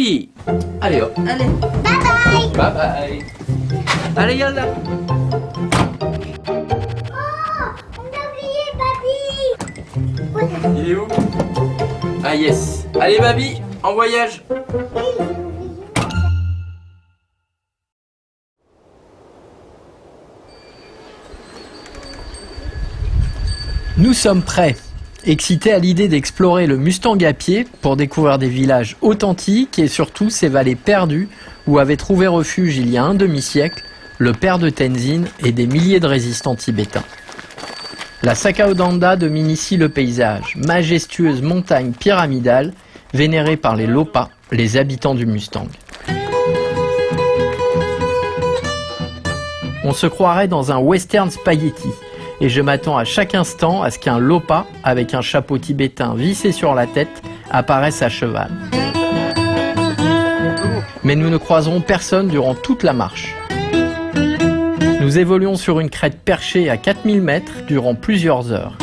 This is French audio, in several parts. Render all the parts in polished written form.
Babi. Allez hop. Allez. Bye bye. Bye bye. Allez, yalla. On a oublié Babi. Il est où? Ah yes. Allez Babi, en voyage. Nous sommes prêts, excités à l'idée d'explorer le Mustang à pied pour découvrir des villages authentiques et surtout ces vallées perdues où avait trouvé refuge il y a un demi-siècle le père de Tenzin et des milliers de résistants tibétains. La Sakhaodanda domine ici le paysage, majestueuse montagne pyramidale vénérée par les Lopa, les habitants du Mustang. On se croirait dans un western spaghetti. Et je m'attends à chaque instant à ce qu'un Lopa, avec un chapeau tibétain vissé sur la tête, apparaisse à cheval. Mais nous ne croiserons personne durant toute la marche. Nous évoluons sur une crête perchée à 4000 mètres durant plusieurs heures.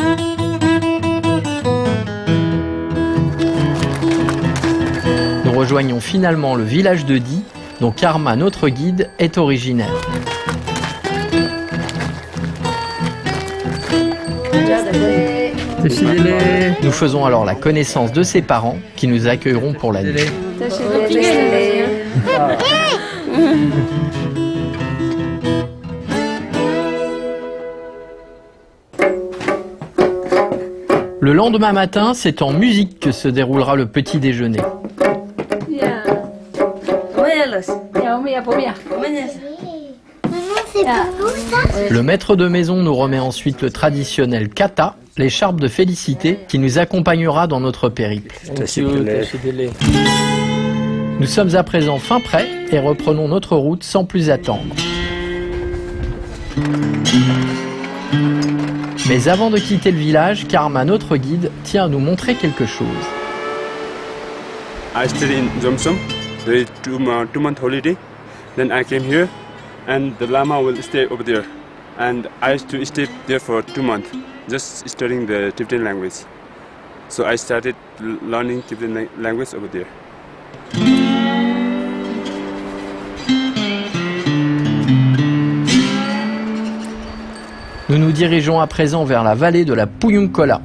Nous rejoignons finalement le village de Di, dont Karma, notre guide, est originaire. Nous faisons alors la connaissance de ses parents qui nous accueilleront pour la nuit. Le lendemain matin, c'est en musique que se déroulera le petit déjeuner. C'est pour nous ça? Le maître de maison nous remet ensuite le traditionnel kata, l'écharpe de félicité qui nous accompagnera dans notre périple. Nous sommes à présent fin prêts et reprenons notre route sans plus attendre. Mais avant de quitter le village, Karma, notre guide, tient à nous montrer quelque chose. I stayed in Zomsom. There is two-month holiday. Then I came here, and the Lama will stay over there. And I used to stay there for 2 months, just studying the Tibetan language. So I started learning Tibetan language over there. Nous nous dirigeons à présent vers la vallée de la Puyunkola.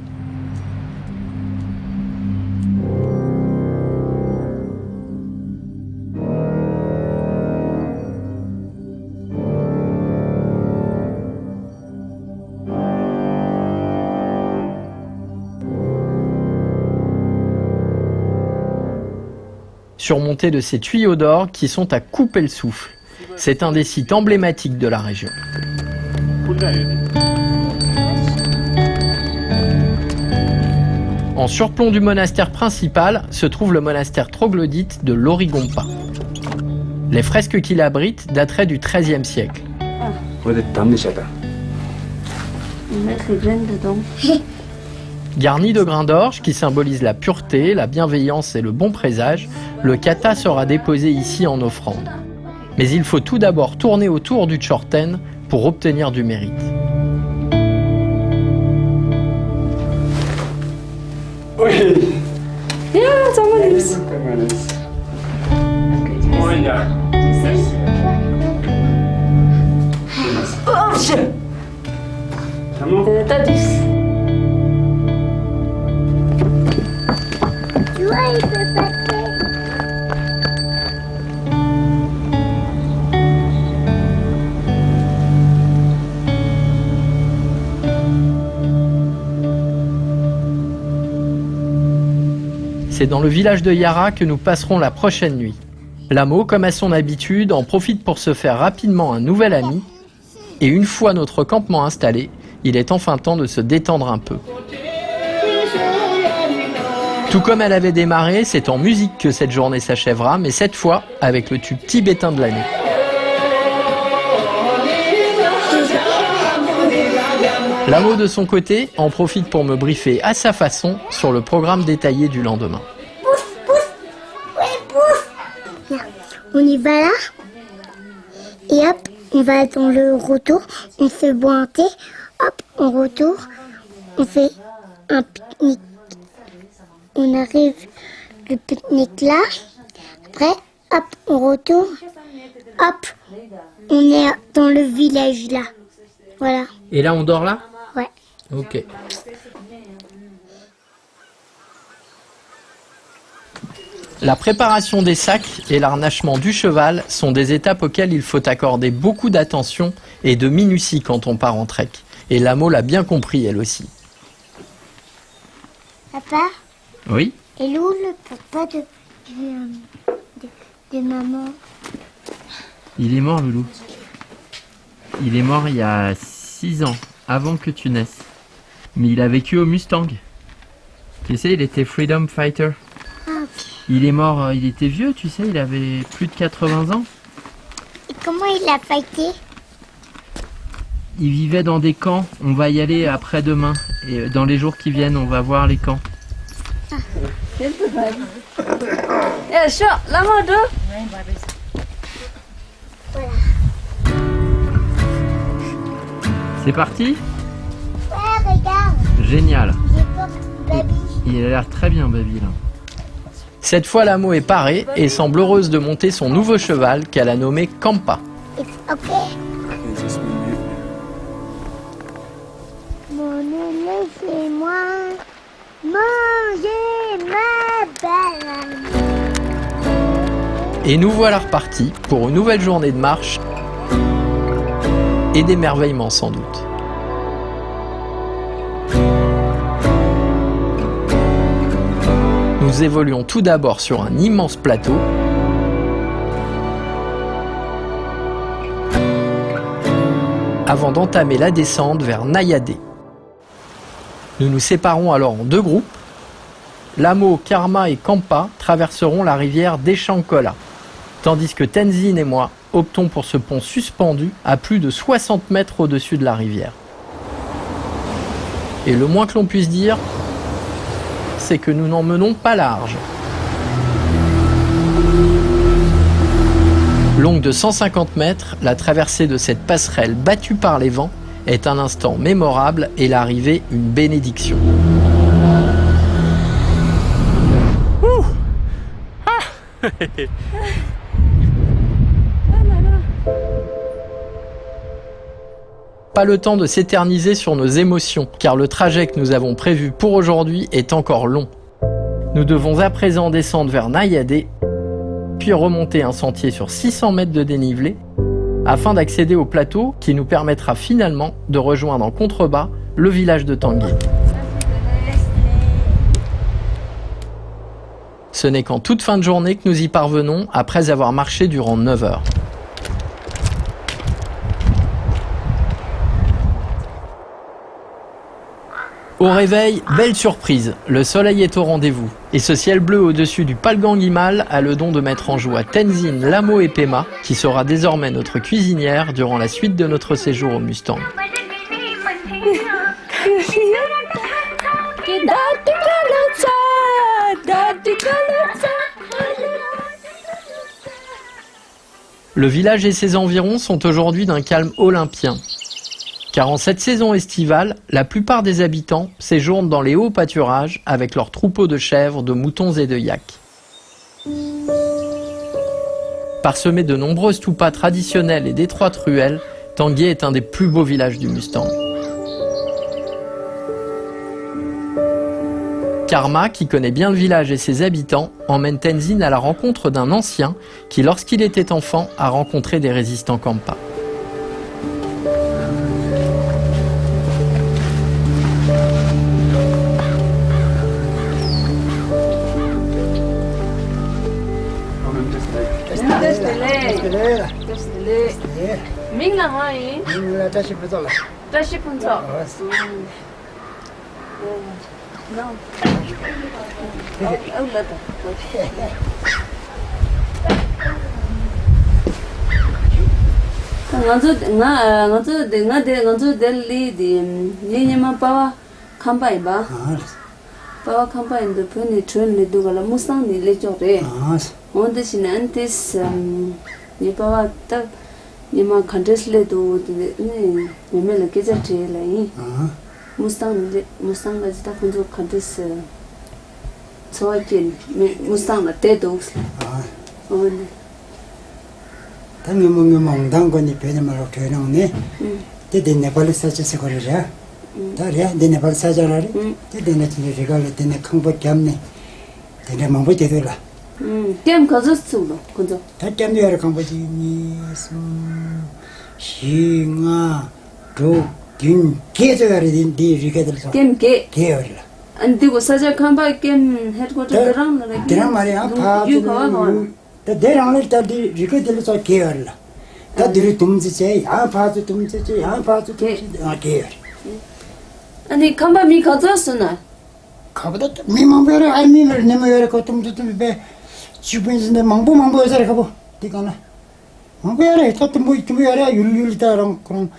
Surmonté de ces tuyaux d'or qui sont à couper le souffle. C'est un des sites emblématiques de la région. En surplomb du monastère principal se trouve le monastère troglodyte de l'Origompa. Les fresques qui l'abritent dateraient du XIIIe siècle. Garni de grains d'orge qui symbolisent la pureté, la bienveillance et le bon présage, le kata sera déposé ici en offrande. Mais il faut tout d'abord tourner autour du chorten pour obtenir du mérite. Oui. Yeah, someone is. Tadis. Tu vois, il peut passer. C'est dans le village de Yara que nous passerons la prochaine nuit. Lamo, comme à son habitude, en profite pour se faire rapidement un nouvel ami. Et une fois notre campement installé, il est enfin temps de se détendre un peu. Tout comme elle avait démarré, c'est en musique que cette journée s'achèvera, mais cette fois avec le tube tibétain de l'année. Lamo, de son côté, en profite pour me briefer à sa façon sur le programme détaillé du lendemain. On y va là. Et hop, on va dans le retour. On se boit un thé. Hop, on retourne. On fait un pique-nique. On arrive le pique-nique là. Après, hop, on retourne. Hop, on est dans le village là. Voilà. Et là, on dort là? Ouais. Ok. La préparation des sacs et l'harnachement du cheval sont des étapes auxquelles il faut accorder beaucoup d'attention et de minutie quand on part en trek. Et Lamo l'a bien compris, elle aussi. Papa, Oui? et où le papa de maman? Il est mort, Loulou. Il est mort il y a 6 ans, avant que tu naisses. Mais il a vécu au Mustang. Tu sais, il était Freedom Fighter. Ah, ok. Il est mort, il était vieux, tu sais, il avait plus de 80 ans. Et comment il a fighté? Il vivait dans des camps. On va y aller après-demain. Et dans les jours qui viennent, on va voir les camps. Yeah, sure. Lama do. C'est parti? Ouais, regarde, Génial. j'ai pas baby. Il a l'air très bien, Baby, là. Cette fois, Lamo est parée et semble heureuse de monter son nouveau cheval qu'elle a nommé Kampa. It's ok. Mon laissez-moi manger ma banane. Et nous voilà repartis pour une nouvelle journée de marche et d'émerveillement sans doute. Nous évoluons tout d'abord sur un immense plateau avant d'entamer la descente vers Nayadé. Nous nous séparons alors en 2 groupes. Lamo, Karma et Kampa traverseront la rivière Deschankola, tandis que Tenzin et moi optons pour ce pont suspendu à plus de 60 mètres au-dessus de la rivière. Et le moins que l'on puisse dire, c'est que nous n'en menons pas large. Longue de 150 mètres, la traversée de cette passerelle battue par les vents est un instant mémorable et l'arrivée une bénédiction. Ouh ah Pas le temps de s'éterniser sur nos émotions, car le trajet que nous avons prévu pour aujourd'hui est encore long. Nous devons à présent descendre vers Nayadé, puis remonter un sentier sur 600 mètres de dénivelé, afin d'accéder au plateau qui nous permettra finalement de rejoindre en contrebas le village de Tanguy. Ce n'est qu'en toute fin de journée que nous y parvenons après avoir marché durant 9 heures. Au réveil, belle surprise, le soleil est au rendez-vous. Et ce ciel bleu au-dessus du Palgang Himal a le don de mettre en joie Tenzin, Lamo et Pema, qui sera désormais notre cuisinière durant la suite de notre séjour au Mustang. Le village et ses environs sont aujourd'hui d'un calme olympien. Car en cette saison estivale, la plupart des habitants séjournent dans les hauts pâturages avec leurs troupeaux de chèvres, de moutons et de yaks. Parsemé de nombreuses toupas traditionnelles et d'étroites ruelles, Tanguy est un des plus beaux villages du Mustang. Karma, qui connaît bien le village et ses habitants, emmène Tenzin à la rencontre d'un ancien qui, lorsqu'il était enfant, a rencontré des résistants Kampa. Pawa kampa in the penny train le dugala Mustang ni le jore. On the sinantis Nipawa tak Nima countries le do the Nimela Kiza Tree Mustang as the Kunzo countries so I can Mustang a dead dogs. 어머니. 당연히 엉당 거니 배는 말로 되는데 때 네팔 사자서 그러자 다리야 네팔 사자라리 때 네네 리갈 때 컴보 겸네 때 망보 되더라 게임 가졌어 그죠? 다 겸네 여러 컴보지 니숨 싱아 도긴 계절이 디 리게들서 게임 계열이라 안 되고 사자 칸바 게임 헤드쿼터 드랑 말이야 파주 대랑을 따디 리게들서 계열이라 다들이 둠지제 아 파주 둠지제 아 파주 둠지제 아 계열 아니 칸바 미 가졌으나 가보다 미망베르 알미를 내면에 거tum도 배 주변에서 망보에서 가보 디가나 망보야래 또좀 뭐야 율율다랑 그런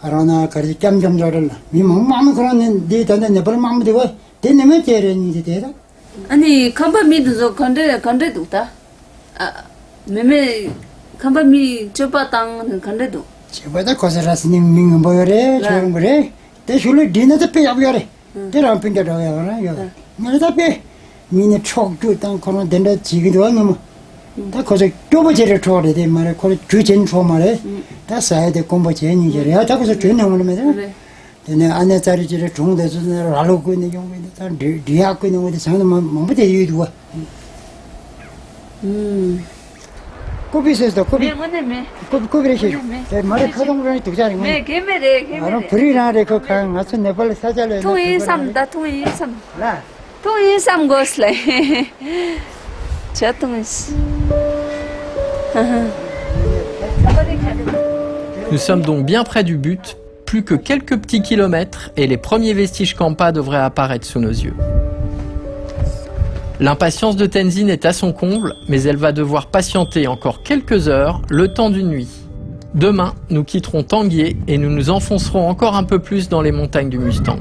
알아나 가지 깜깜저를 미망 그런 데 단데 내벌 마음 되고 되네면 되려니 되다 아니 칸바 미도 저 간데도 다 아 매매 칸바 미 저바 땅 간데도 제보다 거슬라스니 밍 뭐래 저런 거래 대출을 디나도 빼야버려 대랑 핑계로야 요 내가 빼 미네 촉도 땅 그런 된다 지기도 하면 다 거기서 좁아지를 줘야 돼 말에 그 주진 줘 말에 다 사야 돼 공부 제니게야 다 거기서 주는 거면 그래 내 안에 자리지를 중대서 알고 있는 경우에 다 리하고 있는 거데 장는 뭐 못해 이유도 코비스도 코비 매번에 코비레시 말에 가동으로 두자리 뭐 개매래 아로 프리라레 그 강, 아주 네팔 사자래. 통일 삼다 통일 삼 라. 통일 삼 것래 저 통일 Nous sommes donc bien près du but, plus que quelques petits kilomètres et les premiers vestiges Khampa devraient apparaître sous nos yeux. L'impatience de Tenzin est à son comble, mais elle va devoir patienter encore quelques heures, le temps d'une nuit. Demain, nous quitterons Tanguy et nous nous enfoncerons encore un peu plus dans les montagnes du Mustang.